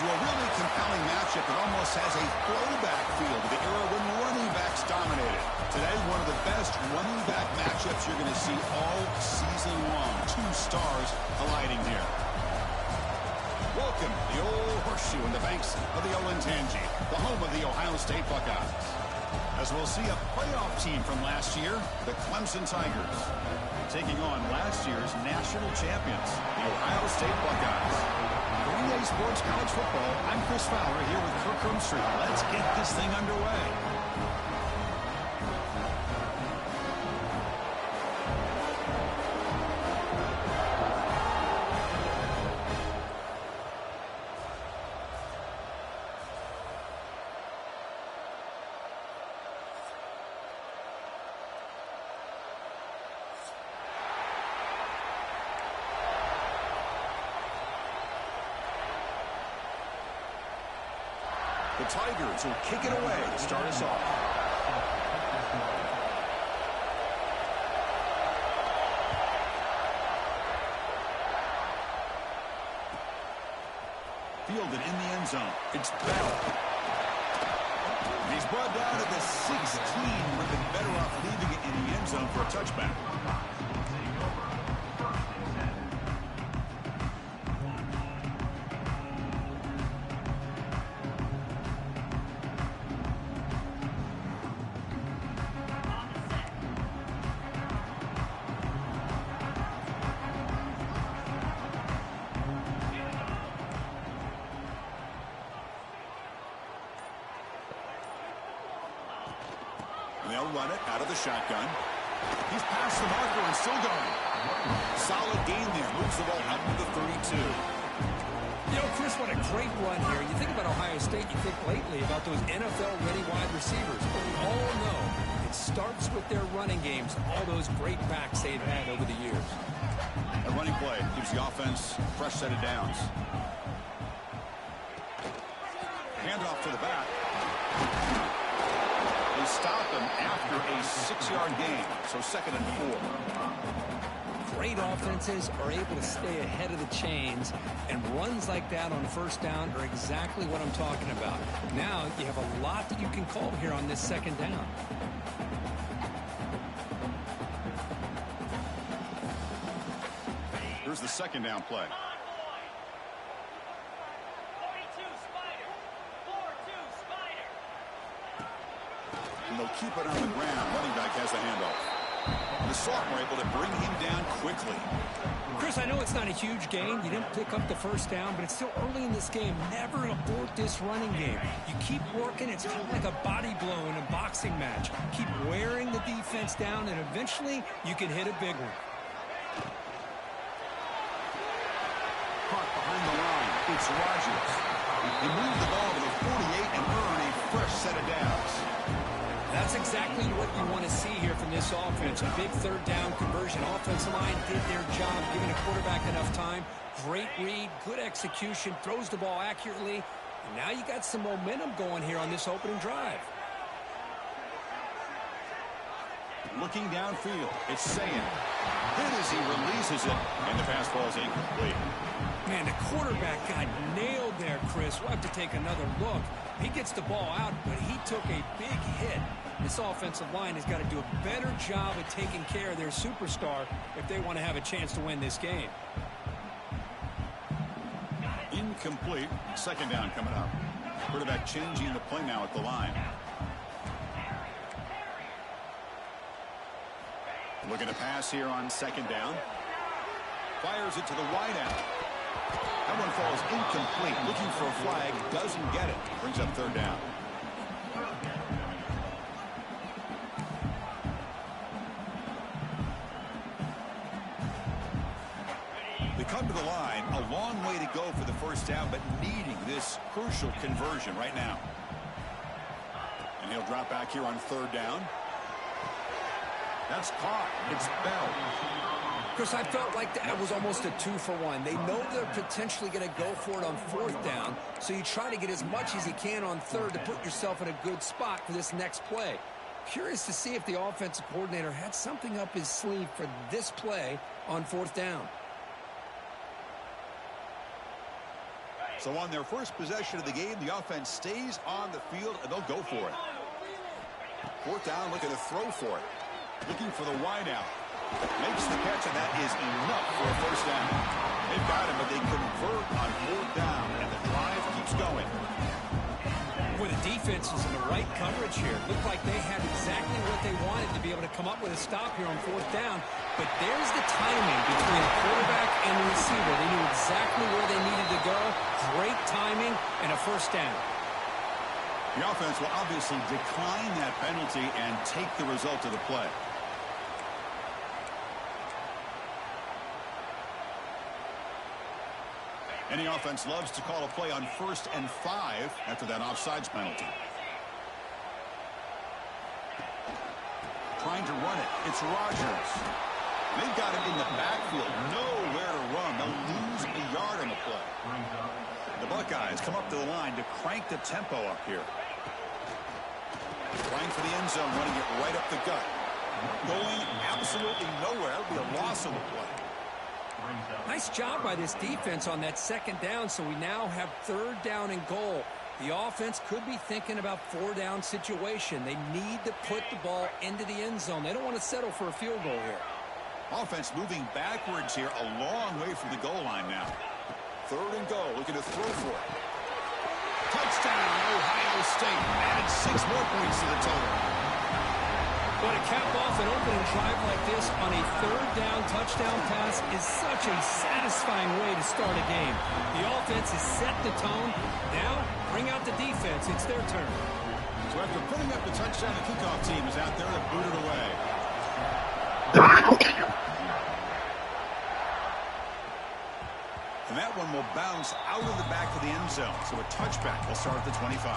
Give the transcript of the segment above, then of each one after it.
into a really compelling matchup that almost has a throwback feel to the era when running backs dominated. Today, one of the best running back matchups you're going to see all season long. Two stars colliding here. Welcome to the old horseshoe in the banks of the Olentangy, the home of the Ohio State Buckeyes. As we'll see a playoff team from last year, the Clemson Tigers, taking on last year's national champions, the Ohio State Buckeyes. For EA Sports College Football, I'm Chris Fowler here with Kirk Hermstreet. Let's get this thing underway. The Tigers will kick it away to start us off. Fielded in the end zone. It's Bell. And he's brought down to the 16. Would have been better off leaving it in the end zone for a touchback. They'll run it out of the shotgun. He's past the marker and still going. Solid gain there. Moves the ball up to the 32. You know, Chris, what a great run here. You think about Ohio State, you think lately about those NFL-ready wide receivers. But we all know it starts with their running games, all those great backs they've had over the years. A running play gives the offense a fresh set of downs. Handoff to the back. They stop him after a 6-yard gain, so 2nd and 4. Great offenses are able to stay ahead of the chains, and runs like that on 1st down are exactly what I'm talking about. Now you have a lot that you can call here on this 2nd down. Here's the 2nd down play. And they'll keep it on the ground. Running back has the handoff. The sophomore able to bring him down quickly. Chris, I know it's not a huge gain. You didn't pick up the 1st down, but it's still early in this game. Never abort this running game. You keep working. It's kind of like a body blow in a boxing match. Keep wearing the defense down, and eventually you can hit a big one. Caught behind the line. It's Rodgers. He moved the ball to the 48 and earned a fresh set of downs. That's exactly what you want to see here from this offense. A big 3rd down conversion. Offensive line did their job, giving the quarterback enough time. Great read, good execution, throws the ball accurately. And now you got some momentum going here on this opening drive. Looking downfield, it's Saying. Hit as he releases it, and the pass ball is incomplete. Man, the quarterback got nailed there, Chris. We'll have to take another look. He gets the ball out, but he took a big hit. This offensive line has got to do a better job of taking care of their superstar if they want to have a chance to win this game. Incomplete. 2nd down coming up. Quarterback changing the play now at the line. Looking to pass here on 2nd down. Fires it to the wide end. That one falls incomplete. Looking for a flag. Doesn't get it. Brings up 3rd down. They come to the line. A long way to go for the 1st down, but needing this crucial conversion right now. And he'll drop back here on 3rd down. That's caught. It's Bell. Chris, I felt like that was almost a 2-for-1. They know they're potentially going to go for it on 4th down, so you try to get as much as you can on 3rd to put yourself in a good spot for this next play. Curious to see if the offensive coordinator had something up his sleeve for this play on 4th down. So on their first possession of the game, the offense stays on the field, and they'll go for it. Fourth down, looking to throw for it. Looking for the wide out. Makes the catch, and that is enough for a first down. They've got him, but they convert on fourth down, and the drive keeps going. Well, the defense is in the right coverage here. Looked like they had exactly what they wanted to be able to come up with a stop here on fourth down. But there's the timing between the quarterback and the receiver. They knew exactly where they needed to go. Great timing and a first down. The offense will obviously decline that penalty and take the result of the play. Any offense loves to call a play on 1st and 5 after that offsides penalty. Trying to run it. It's Rodgers. They've got him in the backfield. Nowhere to run. They'll lose a yard on the play. The Buckeyes come up to the line to crank the tempo up here. Trying for the end zone, running it right up the gut. Going absolutely nowhere. It'll be a loss on the play. Nice job by this defense on that second down, so we now have third down and goal. The offense could be thinking about 4-down situation. They need to put the ball into the end zone. They don't want to settle for a field goal here. Offense moving backwards here, a long way from the goal line now. Third and goal, looking to throw for it. Touchdown, Ohio State. Adds 6 more points to the total. But to cap off an opening drive like this on a third down touchdown pass is such a satisfying way to start a game. The offense has set the tone. Now, bring out the defense. It's their turn. So after putting up the touchdown, the kickoff team is out there to boot it away. And that one will bounce out of the back of the end zone. So a touchback will start at the 25.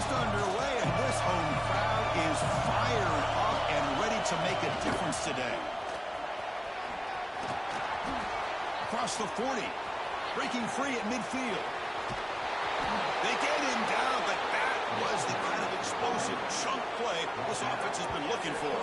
Underway, and this home crowd is fired up and ready to make a difference today. Across the 40, breaking free at midfield. They get him down, but that was the kind of explosive chunk play this offense has been looking for.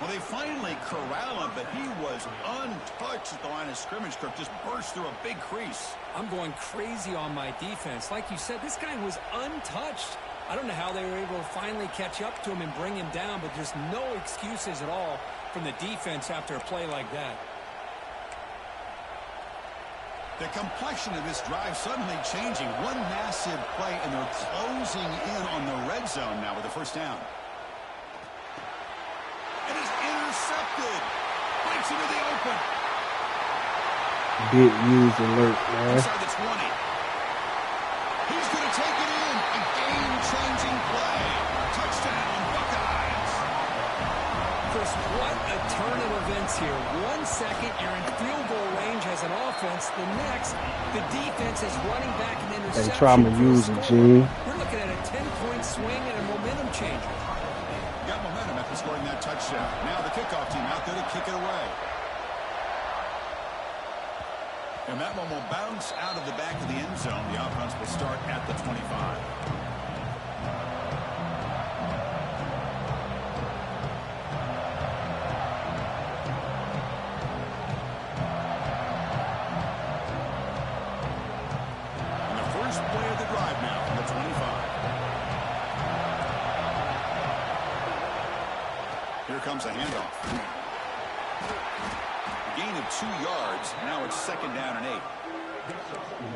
Well, they finally corral him, but he was untouched at the line of scrimmage. Kirk just burst through a big crease. I'm going crazy on my defense. Like you said, this guy was untouched. I don't know how they were able to finally catch up to him and bring him down, but there's no excuses at all from the defense after a play like that. The complexion of this drive suddenly changing. One massive play, and they're closing in on the red zone now with the first down. And he's intercepted. Breaks into the open. Big news alert, man. Inside the 20. He's going to take it in. A game-changing play. Touchdown, Buckeyes. Chris, what a turn of events here. 1 second, you're in field goal range as an offense. The next, the defense is running back an interception. They trying to use it, Gene. We're looking at a 10-point swing and a momentum changer. Got momentum after scoring that touchdown. Now the kickoff team out there to kick it away. And that one will bounce out of the back of the end zone. The offense will start at the 25. And the first play of the drive now from the 25. Here comes a handoff. Gain of 2 yards. Now it's 2nd down and 8.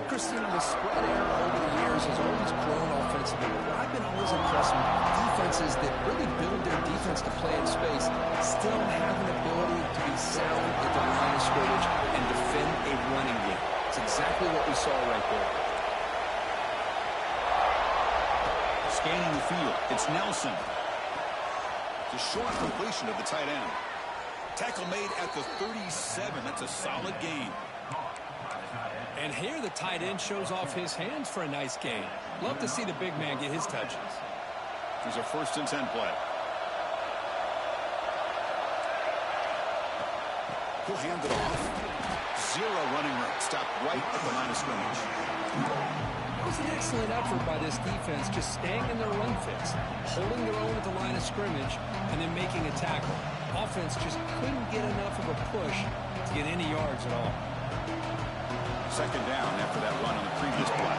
Christian, the spread era over the years has always grown offensively. But I've been always impressed with defenses that really build their defense to play in space, still have an ability to be sound at the line of scrimmage and defend a running game. It's exactly what we saw right there. Scanning the field. It's Nelson. It's a short completion of the tight end. Tackle made at the 37. That's a solid gain. And here the tight end shows off his hands for a nice gain. Love to see the big man get his touches. There's a 1st and 10 play. He'll hand it off. 0 running room. Stopped right at the line of scrimmage. It was an excellent effort by this defense, just staying in their run fits. holding their own at the line of scrimmage, and then making a tackle. Offense just couldn't get enough of a push to get any yards at all. Second down after that run on the previous play.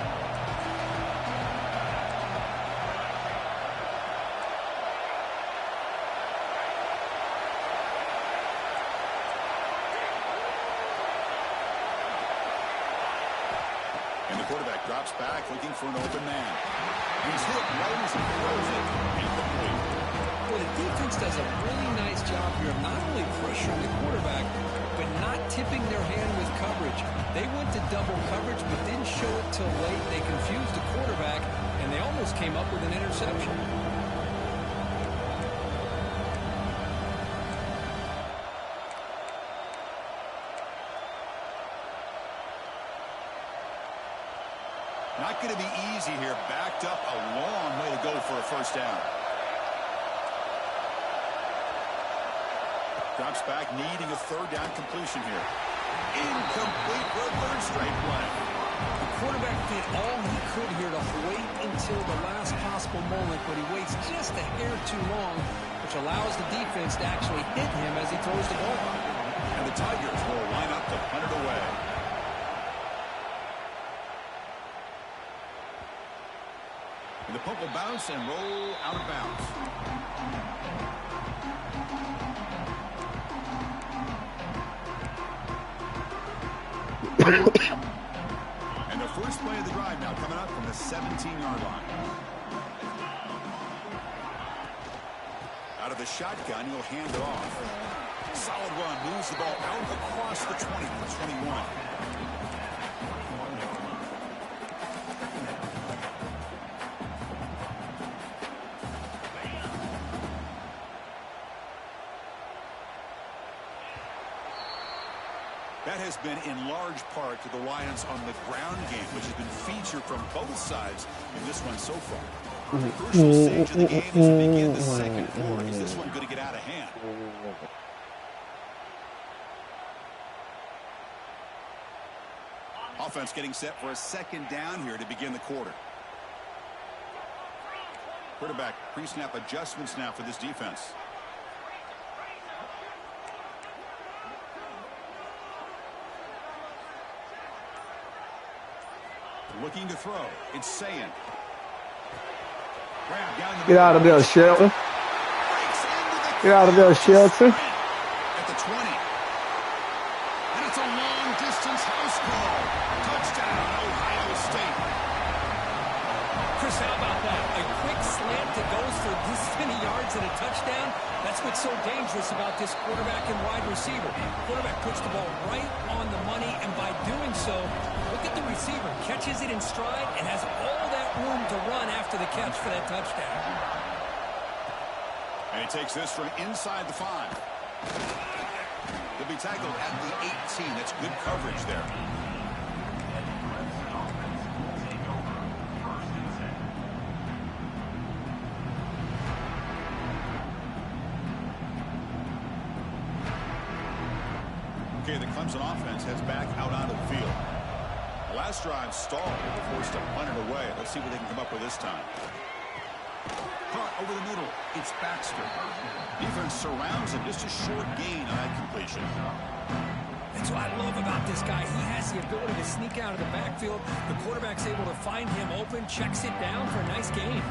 And the quarterback drops back looking for an open man. He's hit right as he throws it. Incomplete. Well, the defense does a really nice job here of not only pressuring the quarterback, but not tipping their hand with coverage. They went to double coverage, but didn't show it till late. They confused the quarterback, and they almost came up with an interception. Not going to be easy here. Backed up a long way to go for a first down. Drops back, needing a third down completion here. Incomplete for a third straight play. The quarterback did all he could here to wait until the last possible moment, but he waits just a hair too long, which allows the defense to actually hit him as he throws the ball. And the Tigers will line up to punt it away. And the punt will bounce and roll out of bounds. And the first play of the drive now coming up from the 17-yard line. Out of the shotgun, he'll hand it off. Solid run, moves the ball out across the 20 to 21. That has been in large part to the Lions on the ground game, which has been featured from both sides in this one so far. The crucial stage of the game as we begin the second quarter. Is this one going to get out of hand? Offense getting set for a second down here to begin the quarter. Quarterback pre-snap adjustments now for this defense. Looking to throw. It's Sayin. Get out of there, Shelton. Get out of there, Shelton. At the 20. And it's a long-distance house call. Touchdown, Ohio State. Chris, how about that? A quick slant that goes for this many yards and a touchdown. That's what's so dangerous about this quarterback and wide receiver. Quarterback puts the ball right on the money, and by doing so, look at the receiver. Catches it in stride and has all that room to run after the catch for that touchdown. And he takes this from inside the 5. He'll be tackled at the 18. That's good coverage there. Okay, the Clemson offense heads back out onto the field. The last drive stalled. They were forced to punt it away. Let's see what they can come up with this time. Caught over the middle. It's Baxter. Defense surrounds him. Just a short gain on that completion. That's what I love about this guy. He has the ability to sneak out of the backfield. The quarterback's able to find him open, checks it down for a nice gain.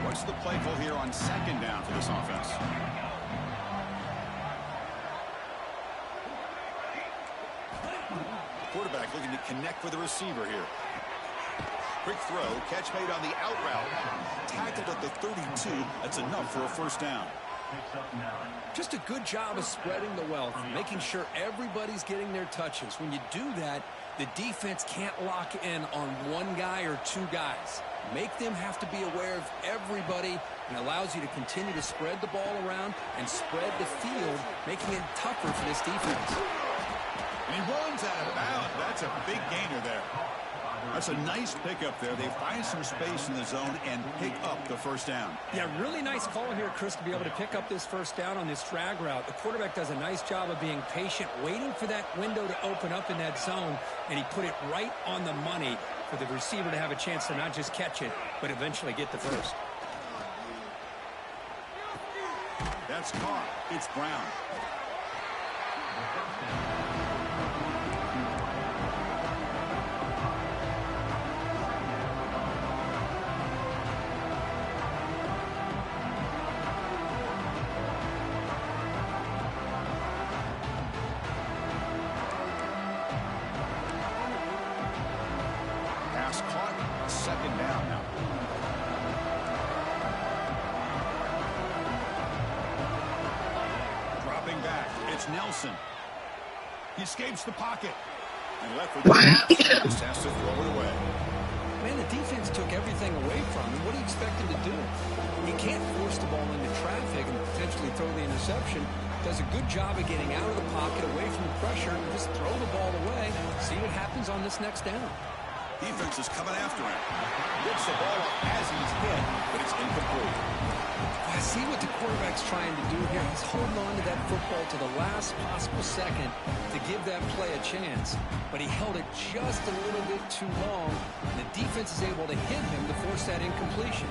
What's the play call here on second down for this offense? Quarterback looking to connect with the receiver here. Quick throw, catch made on the out route. Tackled at the 32. That's enough for a first down. Just a good job of spreading the wealth, making sure everybody's getting their touches. When you do that, the defense can't lock in on one guy or two guys. Make them have to be aware of everybody, and allows you to continue to spread the ball around and spread the field, making it tougher for this defense. And he runs out of bounds. That's a big gainer there. That's a nice pickup there. They find some space in the zone and pick up the first down. Yeah, really nice call here, Chris, to be able to pick up this first down on this drag route. The quarterback does a nice job of being patient, waiting for that window to open up in that zone, and he put it right on the money for the receiver to have a chance to not just catch it, but eventually get the first. That's caught. It's Brown. Pass caught. Second down now. Dropping back. It's Nelson. He escapes the pocket. And left for the just has to throw it away. Man, the defense took everything away from him. What do you expect him to do? He can't force the ball into traffic and potentially throw the interception. Does a good job of getting out of the pocket, away from the pressure, and just throw the ball away. See what happens on this next down. Defense is coming after him. Gets the ball up as he's hit, but it's incomplete. I see what the quarterback's trying to do here. He's holding on to that football to the last possible second to give that play a chance. But he held it just a little bit too long, and the defense is able to hit him to force that incompletion.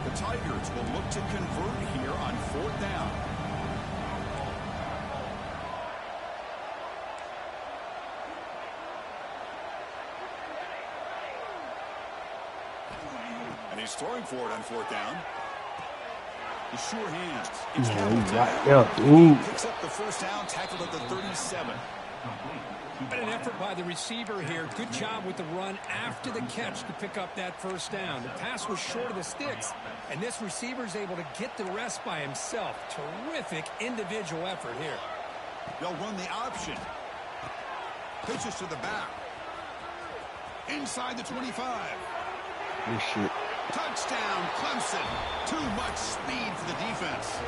The Tigers will look to convert here on fourth down. And he's throwing for it on fourth down. The sure hands. It's Ooh. picks up the first down, tackled at the 37. But an effort by the receiver here. Good job with the run after the catch to pick up that first down. The pass was short of the sticks, and this receiver is able to get the rest by himself. Terrific individual effort here. They'll run the option. Pitches to the back. Inside the 25. This shit. Touchdown, Clemson. Too much speed for the defense.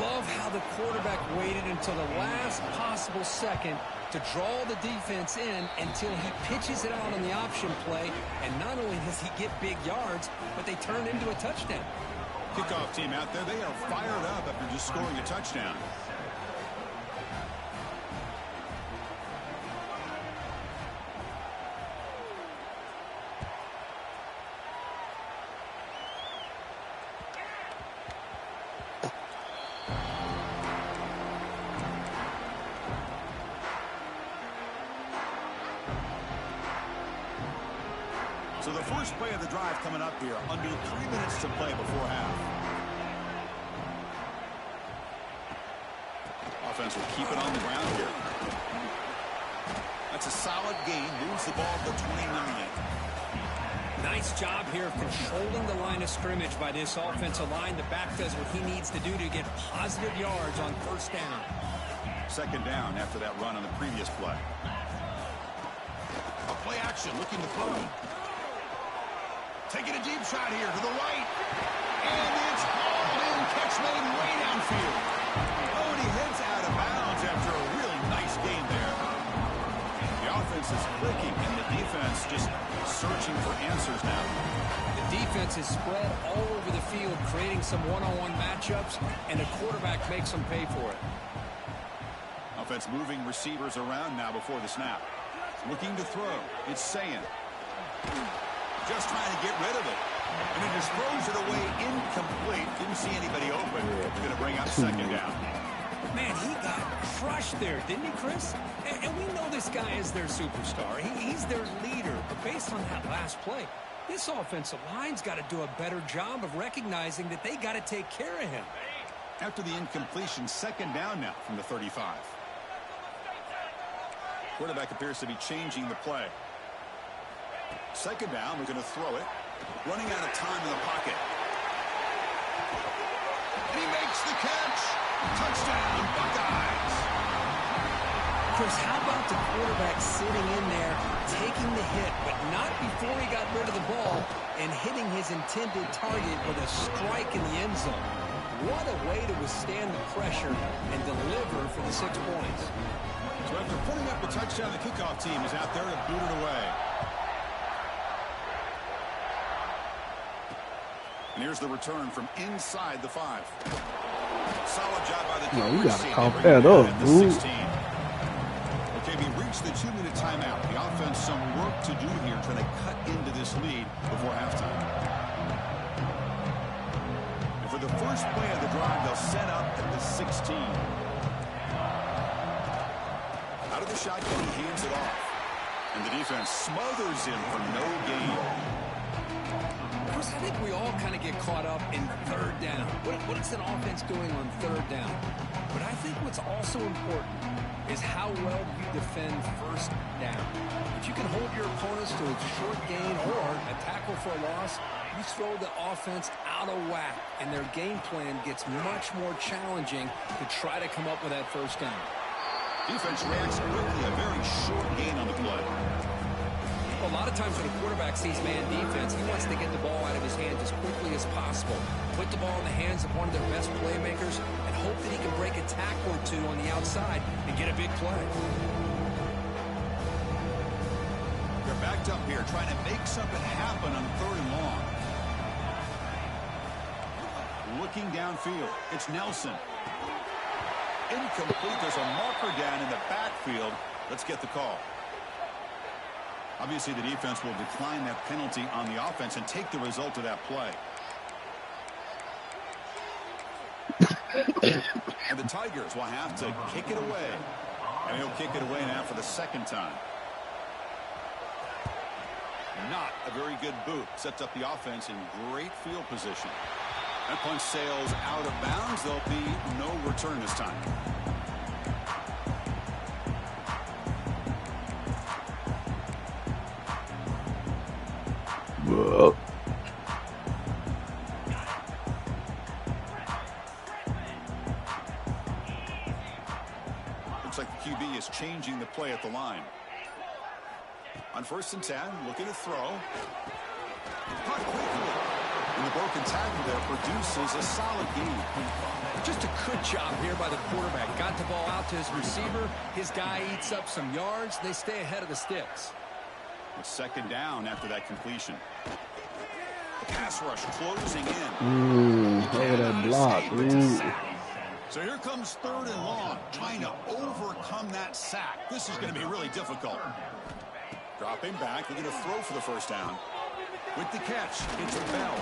Love how the quarterback waited until the last possible second to draw the defense in until he pitches it out on the option play. And not only does he get big yards, but they turn into a touchdown. Kickoff team out there, they are fired up after just scoring a touchdown. So the first play of the drive coming up here, under 3 minutes to play before half. Offense will keep it on the ground here. That's a solid gain. Moves the ball to the 29. Nice job here of controlling the line of scrimmage by this offensive line. The back does what he needs to do to get positive yards on first down. Second down after that run on the previous play. A play action, looking to throw. Taking a deep shot here to the right. And it's hauled in. Catch made way downfield. Oh, and he heads out of bounds after a really nice gain there. The offense is clicking, and the defense just searching for answers now. The defense is spread all over the field, creating some one-on-one matchups, and the quarterback makes them pay for it. Offense moving receivers around now before the snap. Looking to throw. It's Sayan. Just trying to get rid of it. And he just throws it away incomplete. Didn't see anybody open. Going to bring up second down. Man, he got crushed there, didn't he, Chris? And we know this guy is their superstar. He's their leader. But based on that last play, this offensive line's got to do a better job of recognizing that they got to take care of him. After the incompletion, second down now from the 35. Quarterback appears to be changing the play. Second down, we're going to throw it. Running out of time in the pocket. And he makes the catch. Touchdown, Buckeyes. Chris, how about the quarterback sitting in there, taking the hit, but not before he got rid of the ball and hitting his intended target with a strike in the end zone. What a way to withstand the pressure and deliver for the 6 points. So after putting up the touchdown, the kickoff team is out there to boot it away. And here's the return from inside the 5. Solid job by the No, you gotta team. cough that up, dude. Okay, we reached the 2-minute timeout. The offense some work to do here, trying to cut into this lead before halftime. the first play of the drive, they'll set up at the 16. Out of the shotgun, he hands it off. And the defense smothers him for no gain. Chris, I think we all kind of get caught up in third down. What is an offense doing on third down? But I think what's also important is how well you defend first down. If you can hold your opponents to a short gain or a tackle for a loss, you throw the offense out of whack, and their game plan gets much more challenging to try to come up with that first down. Defense reacts quickly, a very short gain on the play. A lot of times when a quarterback sees man defense, he wants to get the ball out of his hands as quickly as possible, put the ball in the hands of one of their best playmakers, and hope that he can break a tackle or two on the outside and get a big play. They're backed up here, trying to make something happen on third and long. Looking downfield, it's Nelson. Incomplete. There's a marker down in the backfield. Let's get the call. Obviously, the defense will decline that penalty on the offense and take the result of that play. And the Tigers will have to kick it away. And he'll kick it away now for the second time. Not a very good boot. Sets up the offense in great field position. That punch sails out of bounds. There'll be no return this time. Whoa. Looks like the QB is changing the play at the line. On 1st and 10, looking to throw. Caught quickly. And the broken tackle there produces a solid gain. Just a good job here by the quarterback. Got the ball out to his receiver. His guy eats up some yards. They stay ahead of the sticks. It's second down after that completion. The pass rush closing in. Look at that block. So here comes third and long, trying to overcome that sack. This is going to be really difficult. Dropping back, they're going to throw for the first down. With the catch, it's Bell.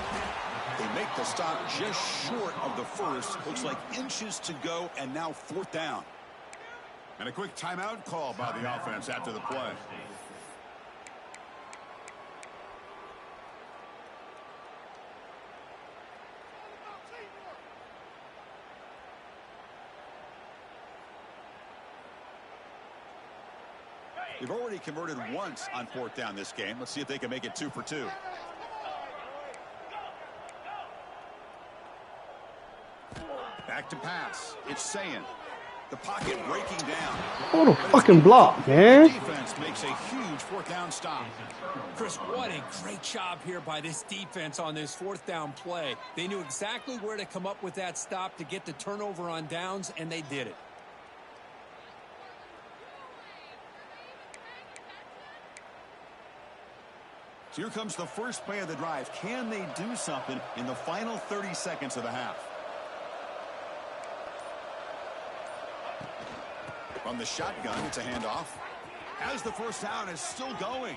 They make the stop just short of the first. Looks like inches to go, and now 4th down. And a quick timeout call by the offense after the play. They've already converted once on 4th down this game. Let's see if they can make it 2 for 2. Back to pass. It's Sayin. The pocket breaking down. What a fucking block, man. The defense makes a huge 4th down stop. Chris, what a great job here by this defense on this 4th down play. They knew exactly where to come up with that stop to get the turnover on downs, and they did it. So here comes the first play of the drive. Can they do something in the final 30 seconds of the half? From the shotgun, it's a handoff. As the first down is still going.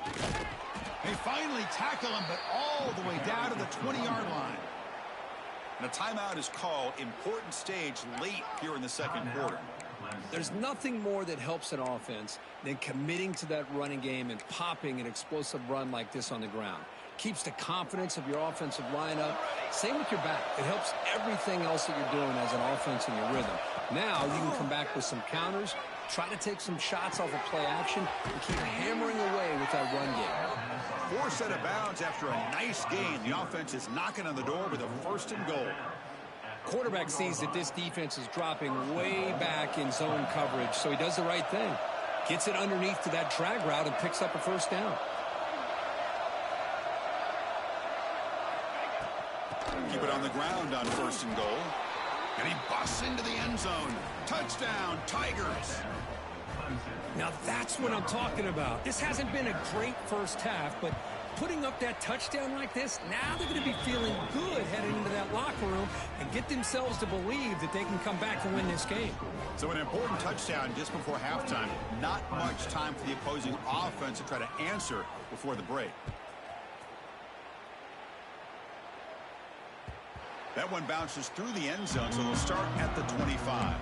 They finally tackle him, but all the way down to the 20-yard line. And a timeout is called. Important stage late here in the second quarter. There's nothing more that helps an offense than committing to that running game and popping an explosive run like this on the ground. Keeps the confidence of your offensive lineup. Same with your back. It helps everything else that you're doing as an offense in your rhythm. Now you can come back with some counters, try to take some shots off of play action, and keep hammering away with that run game. 4 set of bounds after a nice gain. The offense is knocking on the door with a 1st and goal. Quarterback sees that this defense is dropping way back in zone coverage, so he does the right thing. Gets it underneath to that drag route and picks up a 1st down. Keep it on the ground on 1st and goal. And he busts into the end zone. Touchdown, Tigers. Now that's what I'm talking about. This hasn't been a great first half, but putting up that touchdown like this, now they're going to be feeling good heading into that locker room and get themselves to believe that they can come back and win this game. So an important touchdown just before halftime. Not much time for the opposing offense to try to answer before the break. That one bounces through the end zone, so they'll start at the 25.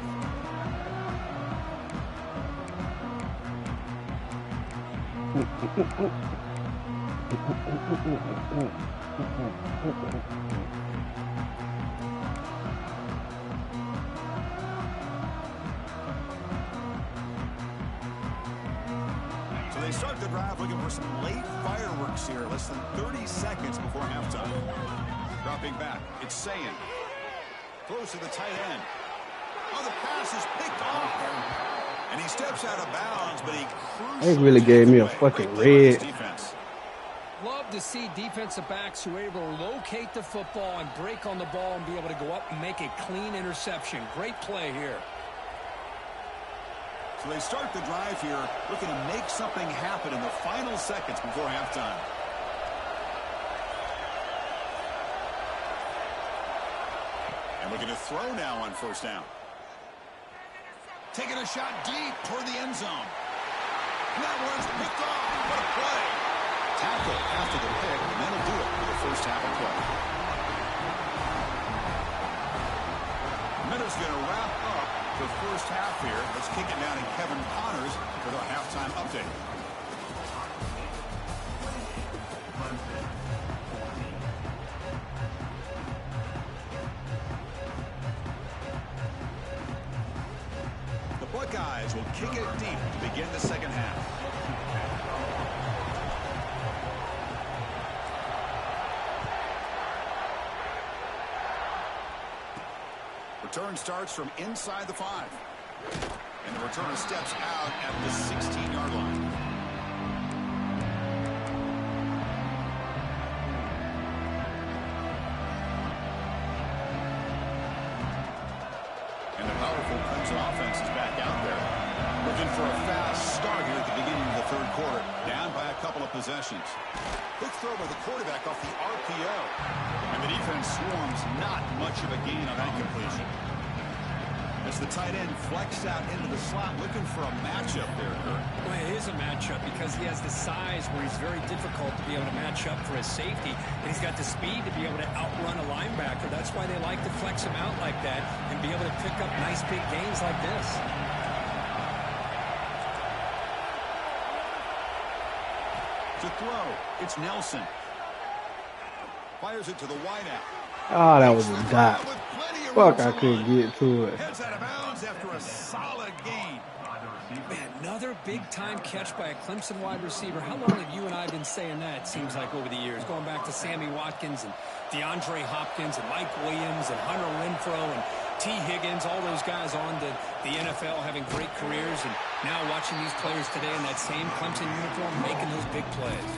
So they start the drive looking for some late fireworks here, less than 30 seconds before halftime. Dropping back, it's Sayin. Throws to the tight end. Oh, the pass is picked off. And he steps out of bounds, but he They really gave me a fucking red. Love to see defensive backs who are able to locate the football and break on the ball and be able to go up and make a clean interception. Great play here. So they start the drive here, looking to make something happen in the final seconds before halftime. And looking to throw now on first down. Taking a shot deep toward the end zone. And that one's picked off. What a play. Tackle after the pick, and that'll do it for the first half of play. Minutes going to wrap up the first half here. Let's kick it down to Kevin Connors with our halftime update. The Buckeyes will kick it deep to begin the second half. Return starts from inside the 5. And the returner steps out at the 16-yard line. And the powerful Clemson offense is back out there. Looking for a fast start here at the beginning of the third quarter. Down by a couple of possessions. Quick throw by the quarterback off the RPO. And the defense swarms not much of a gain on that completion. As the tight end flexed out into the slot, looking for a matchup there, Kurt. Well, it is a matchup because he has the size where he's very difficult to be able to match up for his safety. And he's got the speed to be able to outrun a linebacker. That's why they like to flex him out like that and be able to pick up nice big gains like this. To throw, it's Nelson. Fires it to the wideout. Oh, that was a dot. Fuck, I couldn't get to it. Heads out of bounds after a solid gain. Man, another big-time catch by a Clemson wide receiver. How long have you and I been saying that, it seems like, over the years? Going back to Sammy Watkins and DeAndre Hopkins and Mike Williams and Hunter Renfrow and T. Higgins, all those guys on to the NFL having great careers. And now watching these players today in that same Clemson uniform making those big plays.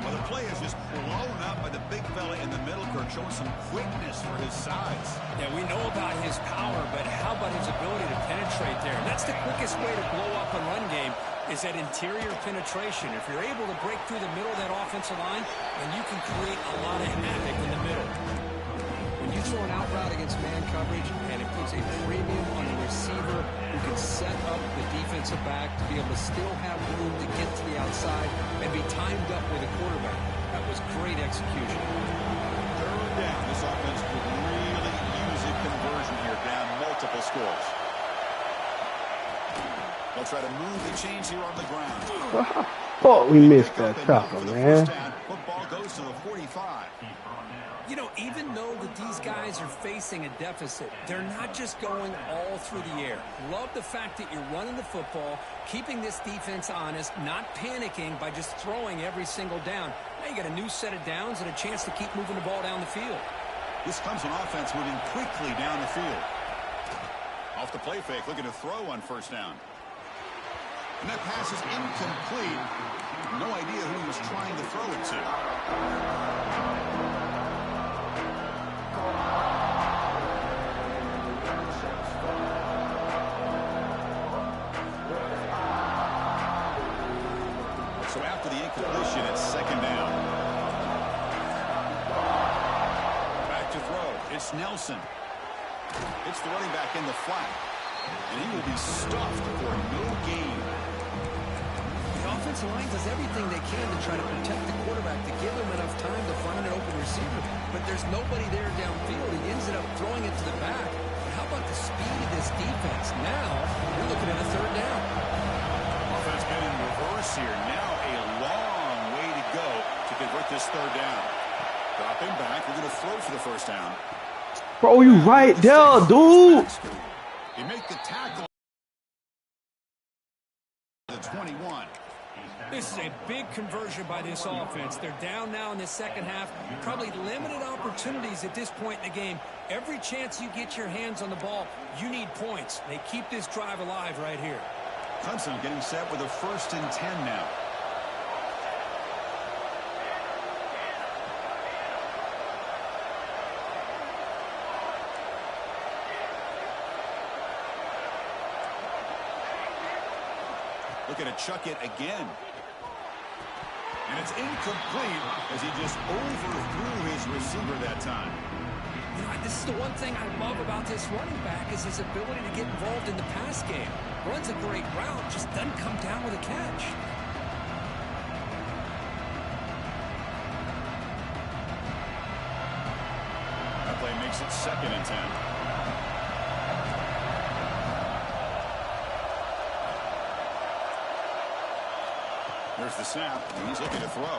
Well, the play is just blown up by the big fella in the middle, Kirk, showing some quickness for his size. Yeah, we know about his power, but how about his ability to penetrate there? That's the quickest way to blow up a run game, is that interior penetration. If you're able to break through the middle of that offensive line, then you can create a lot of havoc in the middle. When you throw an out route against man coverage, and it puts a premium on the receiver who can set up the defensive back to be able to still have room to get to the outside and be timed up with a quarterback. That was great execution. Third down. This offense could really use a conversion here, down multiple scores. They'll try to move the chains here on the ground. Fuck, we missed that tackle, man. Football goes to the 45. You know, even though that these guys are facing a deficit, they're not just going all through the air. Love the fact that you're running the football, keeping this defense honest, not panicking by just throwing every single down. Now you got a new set of downs and a chance to keep moving the ball down the field. This comes an offense moving quickly down the field. Off the play fake, looking to throw on first down. And that pass is incomplete. No idea who he was trying to throw it to. So after the incompletion, it's second down. Back to throw. It's Nelson. It's the running back in the flat. And he will be stuffed for no gain. The offensive line does everything they can to try to protect the quarterback, to give him enough time to find an open receiver. but there's nobody there downfield. He ends up throwing it to the back. But how about the speed of this defense? Now, you're looking at a third down. Offense been in reverse here. Now a long way to go to convert this third down. Dropping back. We're going to throw for the first down. Bro, you right there, dude. You make the tackle. The 21. This is a big conversion by this offense. They're down now in the second half. Probably limited opportunities at this point in the game. Every chance you get your hands on the ball, you need points. They keep this drive alive right here. Clemson getting set with a 1st and 10 now. Looking to chuck it again. And it's incomplete as he just overthrew his receiver that time. You know, this is the one thing I love about this running back is his ability to get involved in the pass game. Runs a great route, just doesn't come down with a catch. That play makes it 2nd and 10. There's the snap, and he's looking to throw.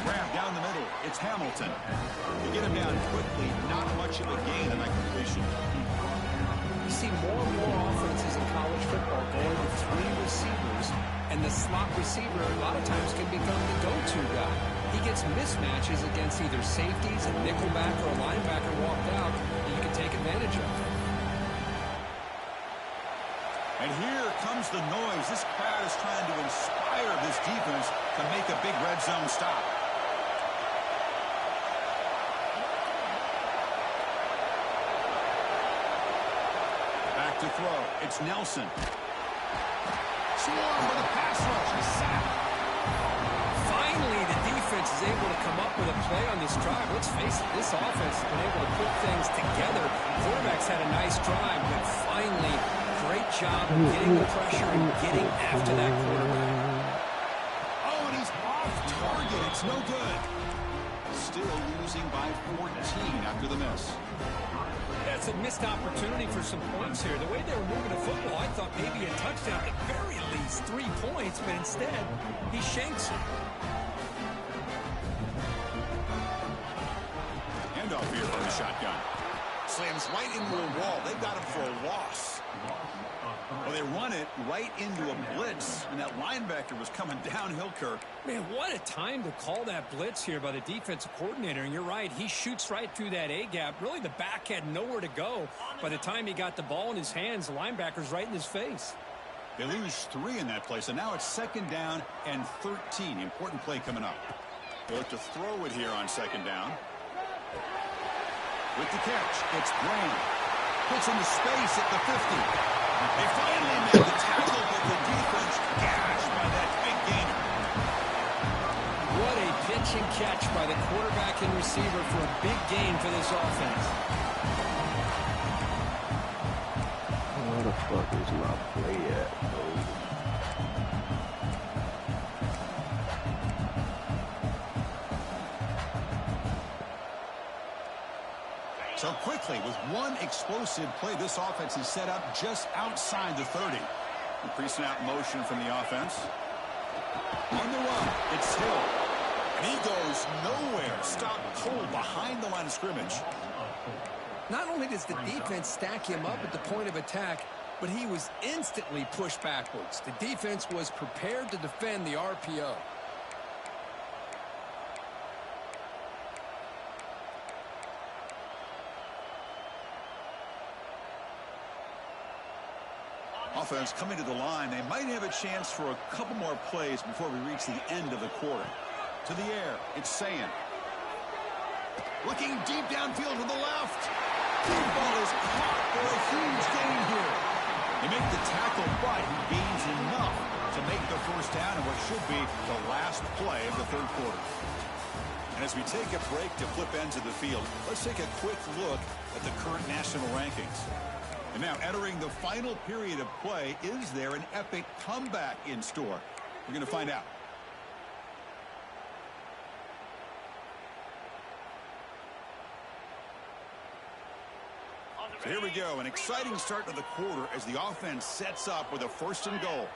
Grab down the middle. It's Hamilton. You get him down quickly. Not much of a gain on that completion. You see more and more offenses in college football going with 3 receivers, and the slot receiver a lot of times can become the go-to guy. He gets mismatches against either safeties, a nickelback, or a linebacker walked out that you can take advantage of. And here comes the noise. This crowd is trying to inspire this defense to make a big red zone stop. Back to throw. It's Nelson. Swarm with a pass rush. He's sacked. Finally, the defense is able to come up with a play on this drive. Let's face it, this offense has been able to put things together. Quarterback's had a nice drive, but finally, great job of getting the pressure and getting after that quarterback. Oh, and he's off target. It's no good. Still losing by 14 after the miss. That's a missed opportunity for some points here. The way they were moving the football, I thought maybe a touchdown, at very least 3 points, but instead, he shanks it. Handoff here from the shotgun. Slams right into a wall. They got him for a loss. Well, they run it right into a blitz, and that linebacker was coming downhill, Kirk. Man, what a time to call that blitz here by the defensive coordinator. And you're right, he shoots right through that A-gap. Really, the back had nowhere to go. By the time he got the ball in his hands, the linebacker's right in his face. They lose 3 in that play, so now it's 2nd down and 13. Important play coming up. They look to throw it here on 2nd down. With the catch, it's Brand. Puts into space at the 50. They finally made the tackle, but the defense gashed by that big gainer. What a pitch and catch by the quarterback and receiver for a big gain for this offense. Where the fuck is my play at, bro? So quickly, with one explosive play, this offense is set up just outside the 30. Increasing out motion from the offense. On the run, it's Hill. And he goes nowhere. Stopped cold behind the line of scrimmage. Not only does the defense stack him up at the point of attack, but he was instantly pushed backwards. The defense was prepared to defend the RPO. Offense coming to the line. They might have a chance for a couple more plays before we reach the end of the quarter. To the air, it's Sayan. Looking deep downfield to the left. Deep ball is caught for a huge gain here. They make the tackle, but he gains enough to make the first down in what should be the last play of the 3rd quarter. And as we take a break to flip ends of the field, let's take a quick look at the current national rankings. And now entering the final period of play, is there an epic comeback in store? We're going to find out. So here we go, an exciting start to the quarter as the offense sets up with a 1st and goal.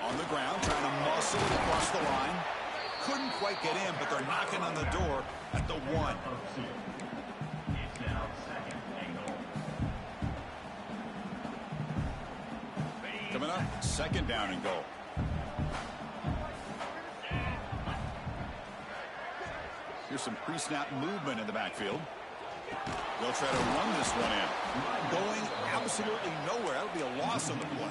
On the ground, trying to muscle it across the line. Couldn't quite get in, but they're knocking on the door at the 1. Coming up, 2nd down and goal. Here's some pre-snap movement in the backfield. They'll try to run this one in. Going absolutely nowhere. That'll be a loss on the play.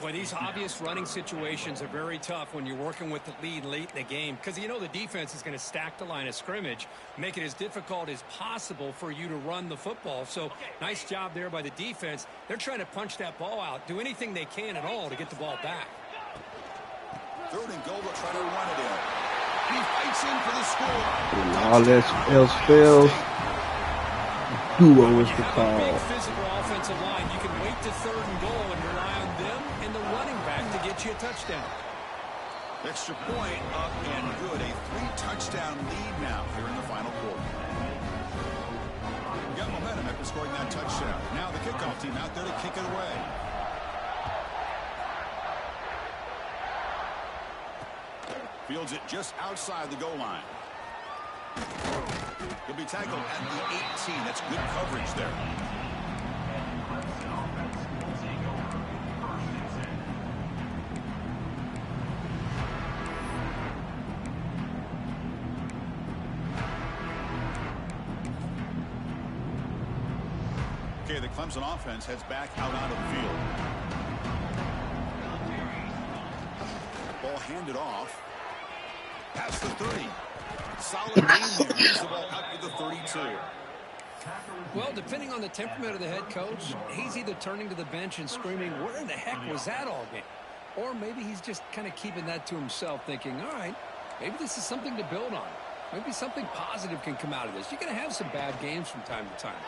Boy, these obvious running situations are very tough when you're working with the lead late in the game because you know the defense is going to stack the line of scrimmage, make it as difficult as possible for you to run the football. So nice job there by the defense. They're trying to punch that ball out, do anything they can at all to get the ball back. 3rd and goal, they'll try to run it in. He fights in for the score. When all else fails, duo is the call. Big physical offensive line. You can wait to 3rd and goal and rely on them and the running back to get you a touchdown. Extra point up and good. A 3-touchdown lead now here in the final quarter. We got momentum after scoring that touchdown. Now the kickoff team out there to kick it away. Fields it just outside the goal line. He'll be tackled at the 18. That's good coverage there. Okay, the Clemson offense heads back out onto the field. Ball handed off. Past the 30. Solid game there. Moves the ball out to the 32. Well, depending on the temperament of the head coach, he's either turning to the bench and screaming, where in the heck was that all game? Or maybe he's just kind of keeping that to himself, thinking, all right, maybe this is something to build on. Maybe something positive can come out of this. You're going to have some bad games from time to time.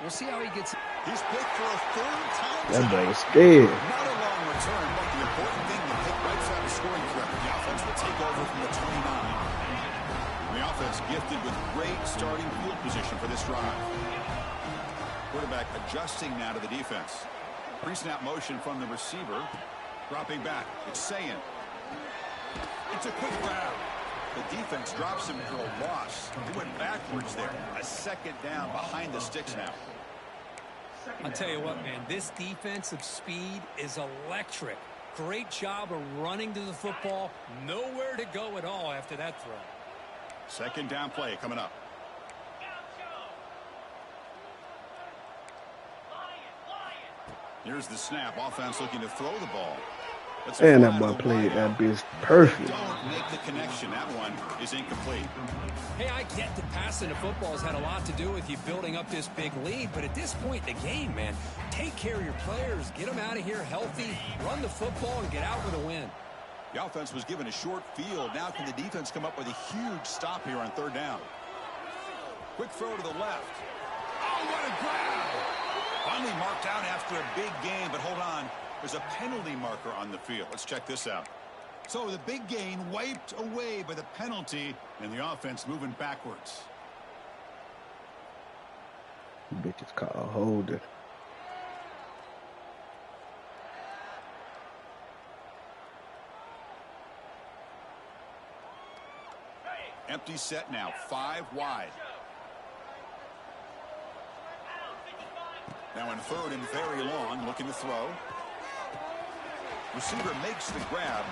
We'll see how he gets it. He's picked for a 3rd time. That boy was scared. Not a long return, but the important thing to pick right side of scoring correct. The offense will take over from the 29. The offense gifted with great starting field position for this drive. Quarterback adjusting now to the defense. Pre-snap motion from the receiver. Dropping back. It's saying. It's a quick grab. The defense drops him for a loss. He went backwards there. A 2nd down behind the sticks now. I'll tell you what, man, this defensive speed is electric. Great job of running to the football. Nowhere to go at all after that throw. 2nd down play coming up. Here's the snap. Offense looking to throw the ball. And that boy played that bitch perfect. Don't make the connection. That one is incomplete. Hey, I get that passing the football has had a lot to do with you building up this big lead, but at this point in the game, man, take care of your players, get them out of here healthy, run the football, and get out with a win. The offense was given a short field. Now can the defense come up with a huge stop here on 3rd down? Quick throw to the left. Oh, what a grab! Finally marked out after a big game, but hold on. There's a penalty marker on the field. Let's check this out. So the big gain wiped away by the penalty, and the offense moving backwards. Bitch is called a holder. Empty set now, 5 wide. Now in 3rd and very long, looking to throw. Receiver makes the grab.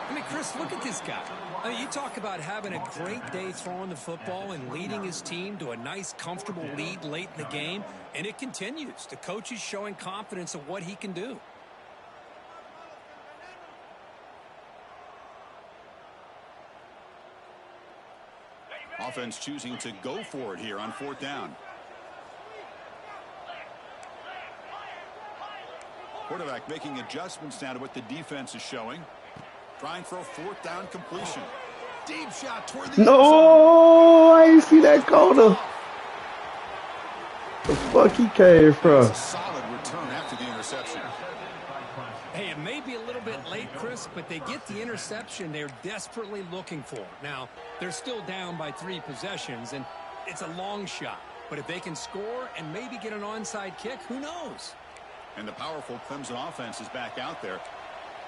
I mean, Chris, look at this guy. I mean, you talk about having a great day throwing the football and leading his team to a nice, comfortable lead late in the game, and it continues. The coach is showing confidence of what he can do. Offense choosing to go for it here on 4th down. Quarterback making adjustments now to what the defense is showing. Trying for a 4th down completion. Deep shot toward the No, I didn't see that corner. The fuck he came from? It's a solid return after the interception. Hey, it may be a little bit late, Chris, but they get the interception they're desperately looking for. Now, they're still down by 3 possessions, and it's a long shot. But if they can score and maybe get an onside kick, who knows? And the powerful Clemson offense is back out there.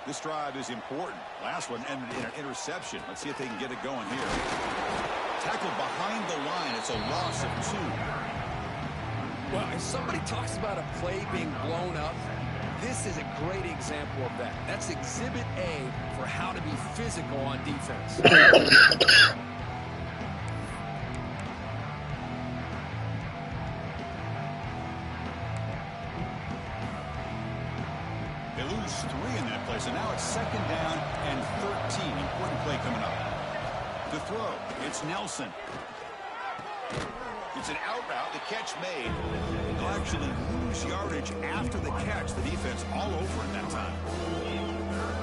This drive is important. Last one ended in an interception. Let's see if they can get it going here. Tackled behind the line. It's a loss of 2. Well, if somebody talks about a play being blown up, this is a great example of that. That's exhibit A for how to be physical on defense. They lose 3 in that play, so now it's 2nd down and 13. Important play coming up. The throw, it's Nelson. It's an out route, the catch made. They'll actually lose yardage after the catch. The defense all over it that time.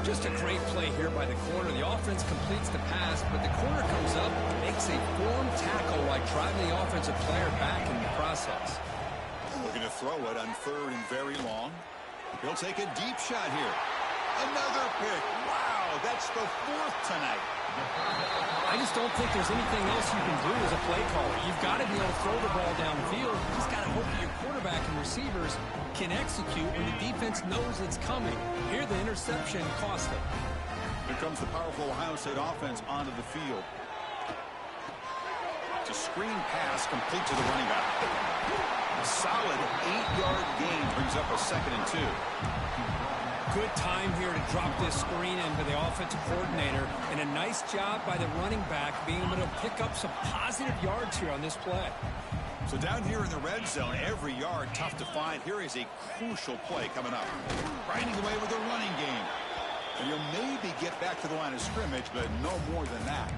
Just a great play here by the corner. The offense completes the pass, but the corner comes up, makes a form tackle while driving the offensive player back in the process. Looking to throw it on 3rd and very long. He'll take a deep shot here. Another pick. Wow, that's the 4th tonight. I just don't think there's anything else you can do as a play caller. You've got to be able to throw the ball downfield. You just got to hope that your quarterback and receivers can execute when the defense knows it's coming. Here, the interception cost them. Here comes the powerful Ohio State offense onto the field. It's a screen pass complete to the running back. A solid 8-yard gain brings up a 2nd and 2. Good time here to drop this screen in by the offensive coordinator, and a nice job by the running back being able to pick up some positive yards here on this play. So down here in the red zone, every yard tough to find. Here is a crucial play coming up. Grinding away with a running game. And you'll maybe get back to the line of scrimmage, but no more than that.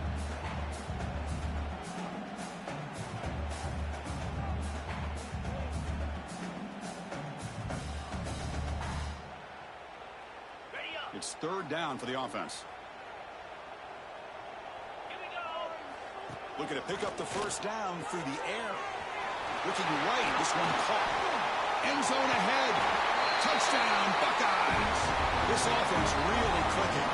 It's 3rd down for the offense. Looking to pick up the 1st down through the air. Looking right, this one caught. End zone ahead. Touchdown, Buckeyes. This offense really clicking.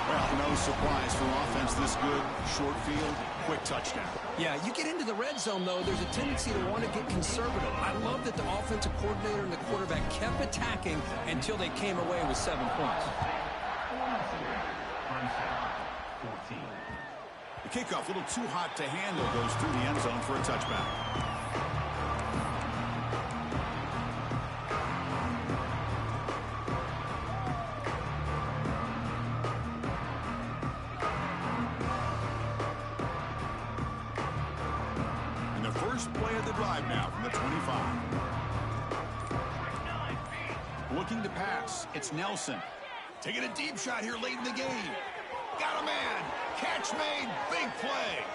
Well, no surprise for offense this good. Short field, quick touchdown. Yeah, you get into the red zone, though, there's a tendency to want to get conservative. I love that the offensive coordinator and the quarterback kept attacking until they came away with 7 points. The kickoff, a little too hot to handle, goes through the end zone for a touchback. First play of the drive now from the 25. Looking to pass. It's Nelson. Taking a deep shot here late in the game. Got a man. Catch made. Big play.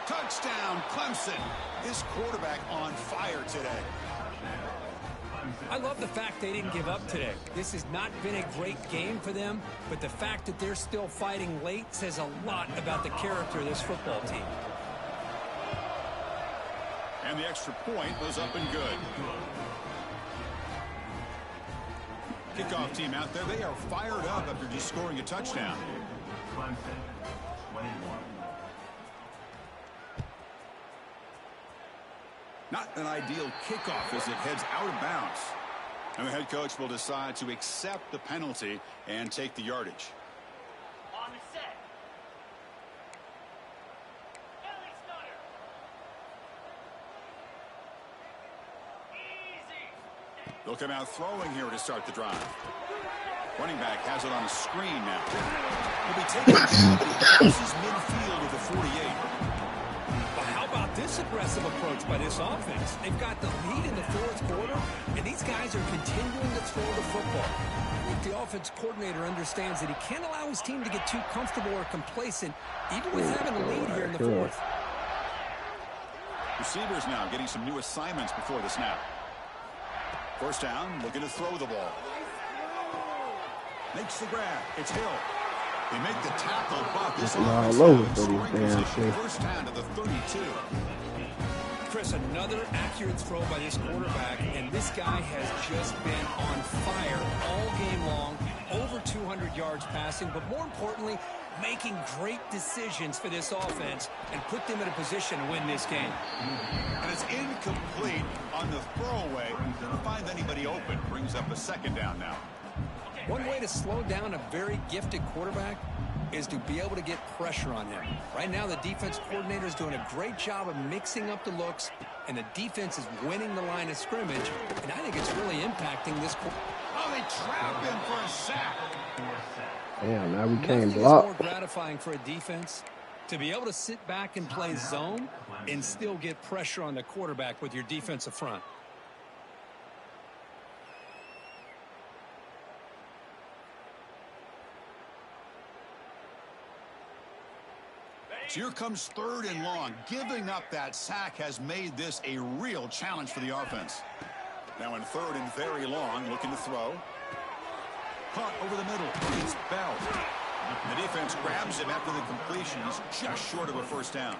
Touchdown, Clemson. This quarterback on fire today. I love the fact they didn't give up today. This has not been a great game for them, but the fact that they're still fighting late says a lot about the character of this football team. And the extra point was up and good. Kickoff team out there. They are fired up after just scoring a touchdown. Not an ideal kickoff as it heads out of bounds. And the head coach will decide to accept the penalty and take the yardage. On the set. They'll come out throwing here to start the drive. Running back has it on a screen now. He'll be taking it crosses midfield of the 48. But how about this aggressive approach by this offense? They've got the lead in the 4th quarter, and these guys are continuing to throw the football. I think the offense coordinator understands that he can't allow his team to get too comfortable or complacent, even with having a lead here in the 4th. Receivers now getting some new assignments before the snap. First down, looking to throw the ball. Makes the grab. It's Hill. They make the tackle, but this offense scoring position. First down to the 32. Chris, another accurate throw by this quarterback, and this guy has just been on fire all game long. Over 200 yards passing, but more importantly, making great decisions for this offense and put them in a position to win this game. And it's incomplete on the throwaway. Didn't find anybody open. Brings up a second down now. One way to slow down a very gifted quarterback is to be able to get pressure on him. Right now, the defense coordinator is doing a great job of mixing up the looks, and the defense is winning the line of scrimmage, and I think it's really impacting this. Oh, they trap him for a sack. Damn, now we can't Nothing is block. more gratifying for a defense to be able to sit back and play zone and still get pressure on the quarterback with your defensive front. So here comes 3rd and long. Giving up that sack has made this a real challenge for the offense. Now in 3rd and very long, looking to throw. Caught over the middle. It's Bell. The defense grabs him after the completion. He's just short of a first down.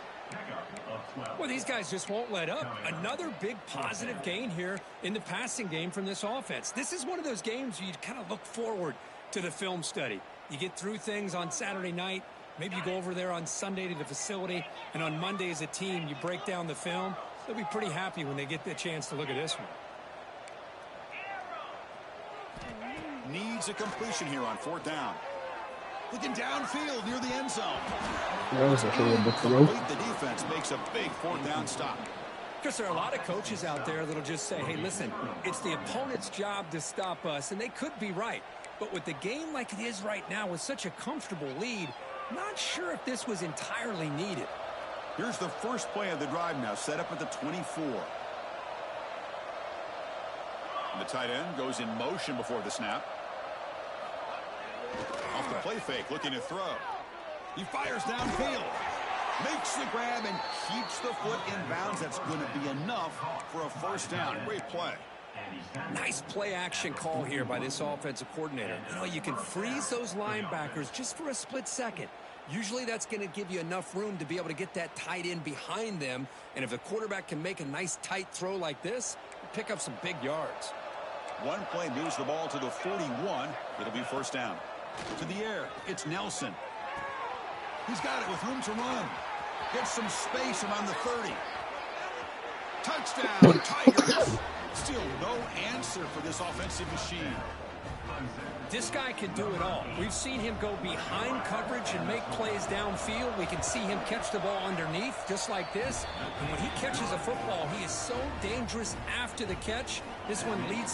Well, these guys just won't let up. Another big positive gain here in the passing game from this offense. This is one of those games you kind of look forward to the film study. You get through things on Saturday night. Maybe you go over there on Sunday to the facility, and on Monday as a team, you break down the film. They'll be pretty happy when they get the chance to look at this one. Needs a completion here on 4th down. Looking downfield near the end zone. That was a horrible throw. The defense makes a big 4th down stop. Because there are a lot of coaches out there that'll just say, hey, listen, it's the opponent's job to stop us, and they could be right. But with the game like it is right now with such a comfortable lead, not sure if this was entirely needed. Here's the first play of the drive now, set up at the 24. And the tight end goes in motion before the snap. Off the play fake, looking to throw. He fires downfield. Makes the grab and keeps the foot in bounds. That's going to be enough for a first down. Great play. Nice play action call here by this offensive coordinator. You know, you can freeze those linebackers just for a split second. Usually that's going to give you enough room to be able to get that tight end behind them. And if the quarterback can make a nice tight throw like this, pick up some big yards. One play moves the ball to the 41. It'll be first down. To the air, it's Nelson. He's got it with room to run. Gets some space around the 30. Touchdown, Tigers. Still no answer for this offensive machine. This guy can do it all. We've seen him go behind coverage and make plays downfield. We can see him catch the ball underneath just like this. And when he catches a football, he is so dangerous after the catch. This one leads